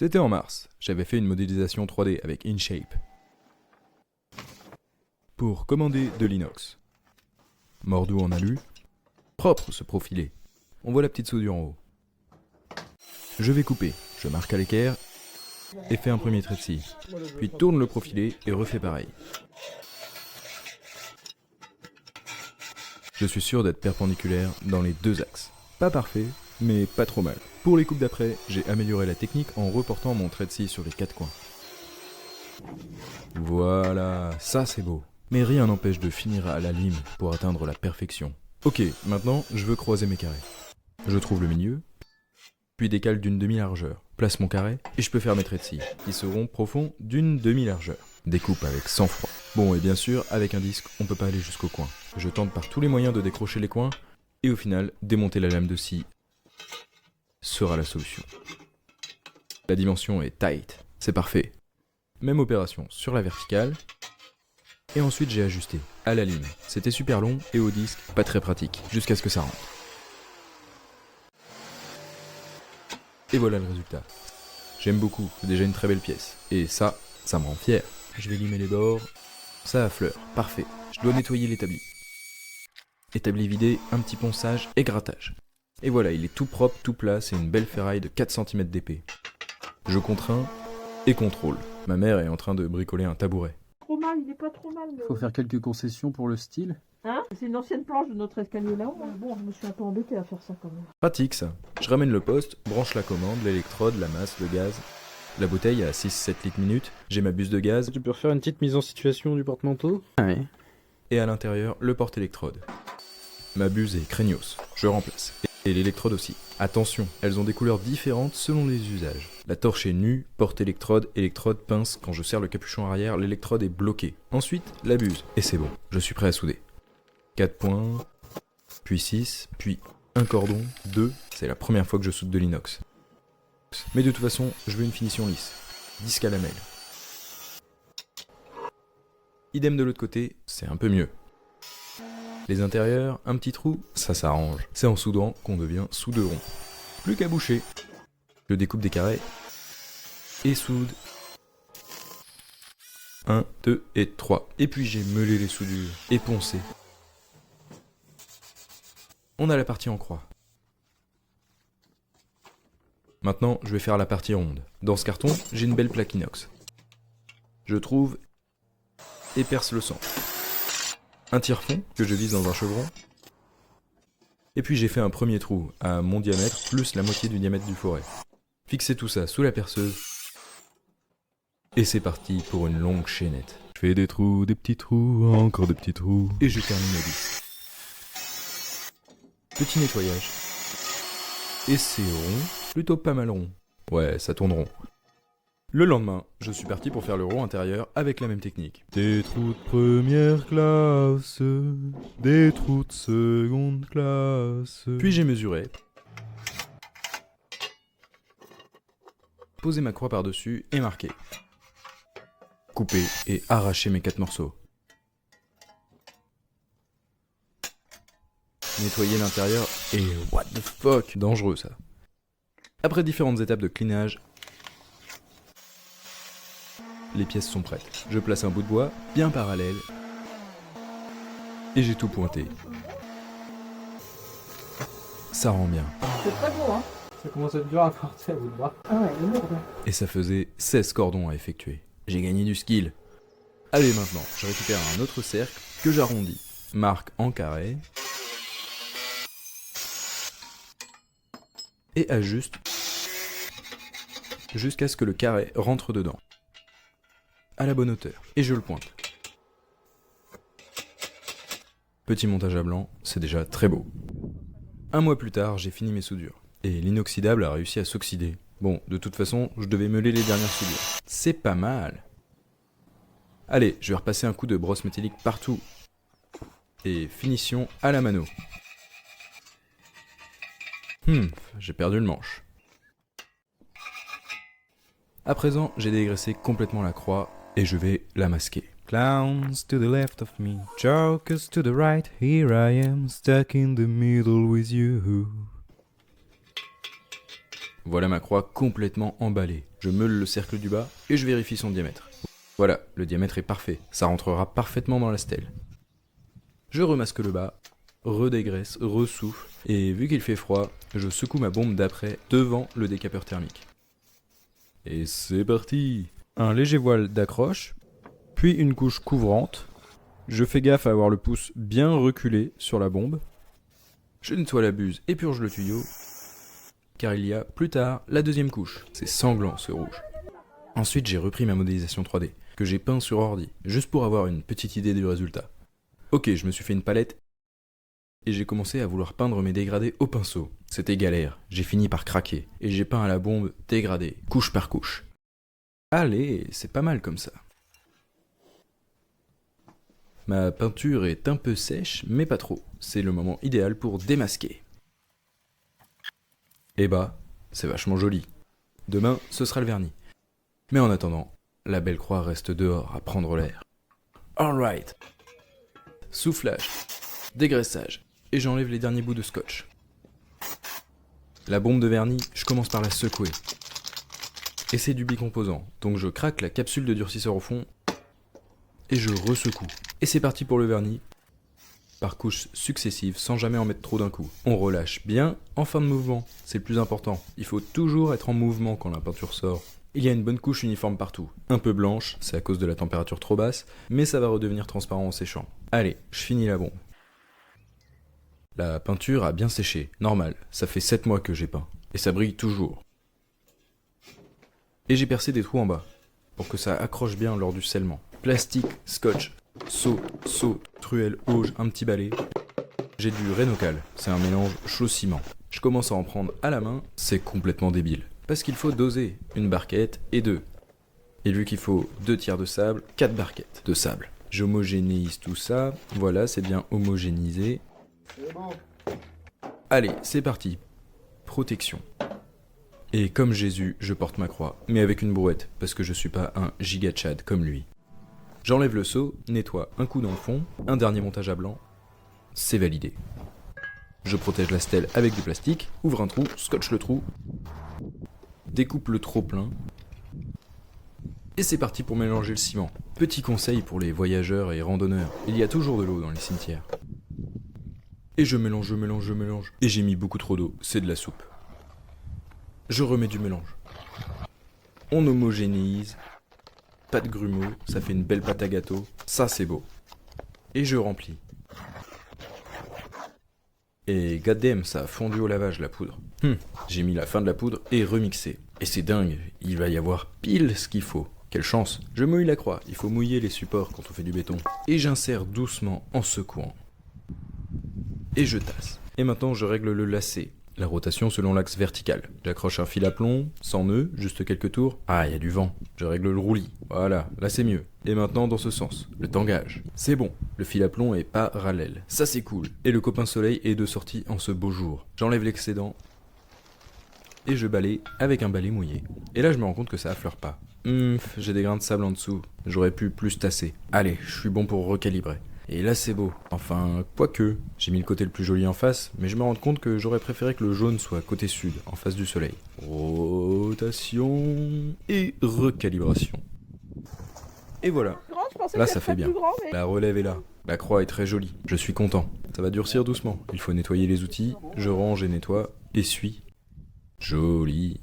C'était en mars, j'avais fait une modélisation 3D avec Inkshape pour commander de l'inox. Mordoux en alu, propre ce profilé. On voit la petite soudure en haut. Je vais couper, je marque à l'équerre et fais un premier trait de scie. Puis tourne le profilé et refais pareil. Je suis sûr d'être perpendiculaire dans les deux axes. Pas parfait, mais pas trop mal. Pour les coupes d'après, j'ai amélioré la technique en reportant mon trait de scie sur les quatre coins. Voilà, ça c'est beau. Mais rien n'empêche de finir à la lime pour atteindre la perfection. Ok, maintenant je veux croiser mes carrés. Je trouve le milieu, puis décale d'une demi-largeur. Place mon carré, et je peux faire mes traits de scie, qui seront profonds d'une demi-largeur. Découpe avec sang-froid. Bon, et bien sûr, avec un disque, on peut pas aller jusqu'au coin. Je tente par tous les moyens de décrocher les coins, et au final, démonter la lame de scie sera la solution. La dimension est tight, c'est parfait. Même opération sur la verticale, et ensuite j'ai ajusté, à la lime. C'était super long, et au disque, pas très pratique, jusqu'à ce que ça rentre. Et voilà le résultat. J'aime beaucoup, c'est déjà une très belle pièce. Et ça me rend fier. Je vais limer les bords. Ça affleure, parfait. Je dois nettoyer l'établi. Établi vidé, un petit ponçage et grattage. Et voilà, il est tout propre, tout plat, c'est une belle ferraille de 4 cm d'épée. Je contrains et contrôle. Ma mère est en train de bricoler un tabouret. Trop mal, il est pas trop mal. Faut faire quelques concessions pour le style. Hein? C'est une ancienne planche de notre escalier là-haut. Bon, je me suis un peu embêté à faire ça quand même. Pratique ça. Je ramène le poste, branche la commande, l'électrode, la masse, le gaz. La bouteille à 6-7 litres minutes, j'ai ma buse de gaz. Tu peux refaire une petite mise en situation du porte-manteau? Oui. Et à l'intérieur, le porte-électrode. Ma buse est craignos, je remplace. Et l'électrode aussi. Attention, elles ont des couleurs différentes selon les usages. La torche est nue, porte-électrode, électrode, pince. Quand je serre le capuchon arrière, l'électrode est bloquée. Ensuite, la buse. Et c'est bon, je suis prêt à souder. 4 points, puis 6, puis un cordon, 2. C'est la première fois que je soude de l'inox. Mais de toute façon, je veux une finition lisse. 10 à lamelles. Idem de l'autre côté, c'est un peu mieux. Les intérieurs, un petit trou, ça s'arrange. C'est en soudant qu'on devient souderon. Plus qu'à boucher. Je découpe des carrés et soude. 1, 2 et 3. Et puis j'ai meulé les soudures et poncé. On a la partie en croix. Maintenant, je vais faire la partie ronde. Dans ce carton, j'ai une belle plaque inox. Je trouve et perce le centre. Un tire-fond que je vise dans un chevron. Et puis j'ai fait un premier trou à mon diamètre plus la moitié du diamètre du foret. Fixez tout ça sous la perceuse. Et c'est parti pour une longue chaînette. Je fais des trous, des petits trous, encore des petits trous. Et je termine le disque. Petit nettoyage. Et c'est rond, plutôt pas mal rond. Ouais, ça tourne rond. Le lendemain, je suis parti pour faire le rond intérieur avec la même technique. Des trous de première classe, des trous de seconde classe. Puis j'ai mesuré. Posé ma croix par-dessus et marqué. Couper et arracher mes 4 morceaux. Nettoyer l'intérieur et what the fuck, dangereux ça. Après différentes étapes de cleanage, les pièces sont prêtes. Je place un bout de bois bien parallèle et j'ai tout pointé. Ça rend bien. C'est très beau, hein? Ça commence à être dur à porter à bout de bras. Ah ouais, il est lourd. Et ça faisait 16 cordons à effectuer. J'ai gagné du skill. Allez maintenant, je récupère un autre cercle que j'arrondis. Marque en carré. Et ajuste jusqu'à ce que le carré rentre dedans. À la bonne hauteur. Et je le pointe. Petit montage à blanc, c'est déjà très beau. Un mois plus tard, j'ai fini mes soudures. Et l'inoxydable a réussi à s'oxyder. Bon, de toute façon, je devais meuler les dernières soudures. C'est pas mal. Allez, je vais repasser un coup de brosse métallique partout. Et finition à la mano. J'ai perdu le manche. À présent, j'ai dégraissé complètement la croix et je vais la masquer. Clowns to the left of me, jokers to the right, here I am, stuck in the middle with you. Voilà ma croix complètement emballée. Je meule le cercle du bas et je vérifie son diamètre. Voilà, le diamètre est parfait, ça rentrera parfaitement dans la stèle. Je remasque le bas, redégraisse, ressouffle, et vu qu'il fait froid, je secoue ma bombe d'après devant le décapeur thermique. Et c'est parti! Un léger voile d'accroche, puis une couche couvrante. Je fais gaffe à avoir le pouce bien reculé sur la bombe. Je nettoie la buse et purge le tuyau, car il y a plus tard la deuxième couche. C'est sanglant ce rouge. Ensuite j'ai repris ma modélisation 3D, que j'ai peint sur ordi, juste pour avoir une petite idée du résultat. Ok, je me suis fait une palette, et j'ai commencé à vouloir peindre mes dégradés au pinceau. C'était galère, j'ai fini par craquer, et j'ai peint à la bombe dégradé, couche par couche. Allez, c'est pas mal comme ça. Ma peinture est un peu sèche, mais pas trop. C'est le moment idéal pour démasquer. Et bah, c'est vachement joli. Demain, ce sera le vernis. Mais en attendant, la belle croix reste dehors à prendre l'air. Alright. Soufflage, dégraissage, et j'enlève les derniers bouts de scotch. La bombe de vernis, je commence par la secouer. Et c'est du bicomposant, donc je craque la capsule de durcisseur au fond, et je ressecoue. Et c'est parti pour le vernis, par couches successives, sans jamais en mettre trop d'un coup. On relâche bien en fin de mouvement, c'est le plus important. Il faut toujours être en mouvement quand la peinture sort. Il y a une bonne couche uniforme partout. Un peu blanche, c'est à cause de la température trop basse, mais ça va redevenir transparent en séchant. Allez, je finis la bombe. La peinture a bien séché, normal, ça fait 7 mois que j'ai peint, et ça brille toujours. Et j'ai percé des trous en bas, pour que ça accroche bien lors du scellement. Plastique, scotch, seau, truelle, auge, un petit balai. J'ai du Rénocal, c'est un mélange chaud-ciment. Je commence à en prendre à la main, c'est complètement débile. Parce qu'il faut doser une barquette et 2. Et vu qu'il faut 2 tiers de sable, 4 barquettes de sable. J'homogénéise tout ça, voilà, c'est bien homogénéisé. Allez, c'est parti. Protection. Et comme Jésus, je porte ma croix, mais avec une brouette, parce que je suis pas un giga tchad comme lui. J'enlève le seau, nettoie un coup dans le fond, un dernier montage à blanc. C'est validé. Je protège la stèle avec du plastique, ouvre un trou, scotche le trou, découpe le trop plein, et c'est parti pour mélanger le ciment. Petit conseil pour les voyageurs et randonneurs, il y a toujours de l'eau dans les cimetières. Et je mélange, et j'ai mis beaucoup trop d'eau, c'est de la soupe. Je remets du mélange. On homogénéise, pas de grumeaux, ça fait une belle pâte à gâteau, ça c'est beau. Et je remplis. Et goddamn, ça a fondu au lavage la poudre. J'ai mis la fin de la poudre et remixé. Et c'est dingue, il va y avoir pile ce qu'il faut. Quelle chance. Je mouille la croix, il faut mouiller les supports quand on fait du béton. Et j'insère doucement en secouant. Et je tasse. Et maintenant je règle le lacet. La rotation selon l'axe vertical. J'accroche un fil à plomb, sans nœud, juste quelques tours. Ah, il y a du vent. Je règle le roulis. Voilà, là c'est mieux. Et maintenant dans ce sens, le tangage. C'est bon, le fil à plomb est parallèle. Ça c'est cool. Et le copain soleil est de sortie en ce beau jour. J'enlève l'excédent. Et je balaye avec un balai mouillé. Et là je me rends compte que ça affleure pas. J'ai des grains de sable en dessous. J'aurais pu plus tasser. Allez, je suis bon pour recalibrer. Et là c'est beau. Enfin, quoique. J'ai mis le côté le plus joli en face, mais je me rends compte que j'aurais préféré que le jaune soit côté sud, en face du soleil. Rotation et recalibration. Et voilà. Là ça fait bien. La relève est là. La croix est très jolie. Je suis content. Ça va durcir doucement. Il faut nettoyer les outils. Je range et nettoie. Essuie. Joli.